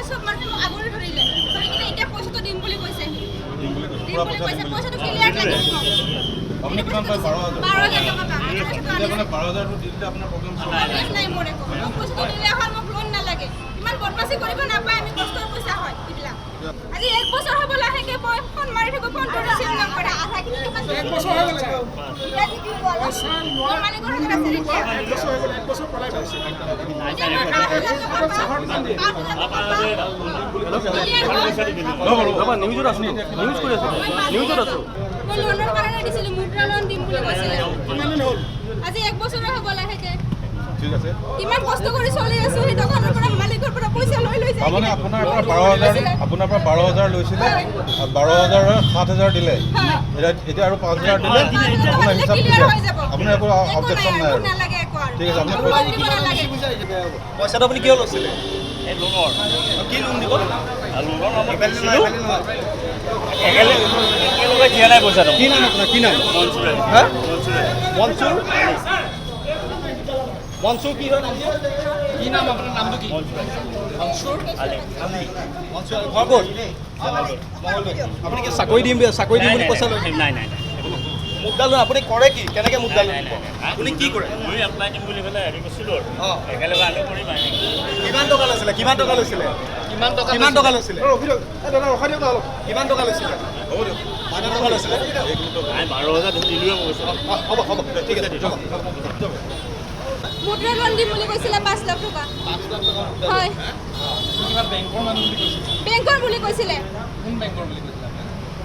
সব মানে আগৰে ধৰিলে ধৰি কিনে এতিয়া পইচাটো দিম বুলি কৈছে দিম বুলি কৈছে পইচাটো ক্লিয়াৰ লাগিব আপুনি কিমান পায় 12,000 টকা পাম এতিয়া মানে 12,000 টো দিলে আপোনাৰ প্ৰব্লেম নাই মোৰ একো পইচাটো দিলে হয় মোক লোন নালাগে ইমান বদমাছি কৰিব নাপায় আমি কষ্টৰ পইচা হয় এইবিলাক আজি 1 বছৰ হ'ব লাহেকে ফোন মাৰি থাকো ফোন কৰি ৰিচিভ নকৰে আধা কিলো টকা 1 বছৰ হৈ গ'ল আজি কি হ'ল মালিকৰ হাতত আছে এতিয়া 1 বছৰ হৈ গ'ল 1 বছৰ পলাই গৈছে নিউজত আছো নিউজ কৰি আছো নিউজত আছো মই লোনৰ কাৰণে দিছিলো মুদ্ৰা লোন দিম বুলি কৈছিলে কিমান দিন হ'ল আজি 1 বছৰ হ'ব লাহেকে ঠিক আছে ইমান কষ্ট কৰি চলি আছো সেই দোকানৰ পৰা মালিকৰ পৰা পইচা লৈ যায় তাৰমানে আপোনাৰ পৰা 12,000 লৈছিলে 12,000 7,000 দিলে এতিয়া আৰু 5,000 দিলে আপোনাৰ হিচাপ আপোনাৰ একো অবজেকশ্যন নাই আৰু নালাগে একো আৰু ঠিক আছে আপুনি পইচাটো আপুনি কিয় লৈছিলে এই লোনৰ কি লোন দিব লোনৰ নামত একেলগে দিয়া নাই পইচাটো কি নাম আপোনাৰ কি নাম মনচুৰে হা মনচুৰে মনচুৰ মনচুৰ কি হয় নামটো কি নাম আপোনাৰ নামটো কি মনচুৰ আলি মনচুৰ ঘৰ ক'ত আপুনি কি চাকৰি দিম বুলি পইচা লৈ নাই নাই মুদ্ৰা লোন আপুনি কৰে কি কেনেকৈ মুদ্ৰা লোন দিব আপুনি কি কৰে মই এপ্লাই দিম বুলি পেলাই হেৰি কৰিছিলোঁ আৰু অঁ একেলগে আমি কৰিম কিমান টকা লৈছিলে কিমান টকা লৈছিলে কিমান টকা লৈছিলে দাদা ৰখাই দিয়ক অলপ কিমান টকা লৈছিলে হ'ব দিয়ক কিমান টকা লৈছিলে নাই 12,000 দিলোৱে কৈছোঁ হ'ব ঠিক আছে হ'ব মুদ্ৰা লোন দিম বুলি কৈছিলে 5 লাখ টকা হয় বেংকৰ বুলি কৈছিলে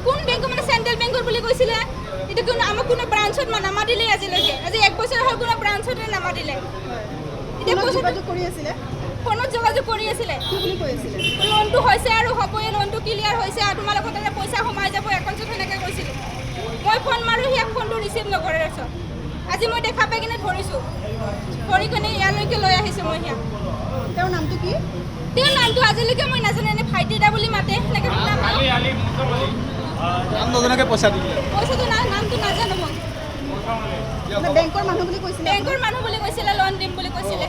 কোন বেংকৰ মানে চেন্ট্ৰেল বেংকৰ বুলি কৈছিলে এটা কোনো আমাক কোনো ব্ৰাঞ্চত নামাতিলে আজিলৈকে আজি 1 বছৰ হ'ল কোনো ব্ৰাঞ্চতে নামাতিলে এতিয়া যোগাযোগ কৰি আছিলে ফোনত যোগাযোগ কৰি আছিলে কি বুলি কৈ আছিলে লোনটো হৈছে আৰু হ'বই লোনটো ক্লিয়াৰ হৈছে আৰু তোমালোকৰ তাতে পইচা সোমাই যাব একাউণ্টত সেনেকৈ কৈছিলে মই ফোন মাৰোঁ সিয়াক ফোনটো ৰিচিভ নকৰে আছোঁ আজি মই দেখা পাই কিনে ধৰি কিনে ইয়ালৈকে লৈ আহিছোঁ মই সিয়াক তেওঁৰ নামটো কি তেওঁৰ নামটো আজিলৈকে মই নাজানো এনে ভাইটিদা বুলি মাতে সেনেকৈ নাম নজনাকৈ পইচা দিলে পইচাটো নামটো নাজানো মই বেংকৰ মানুহ বুলি কৈছিলে লোন দিম বুলি কৈছিলে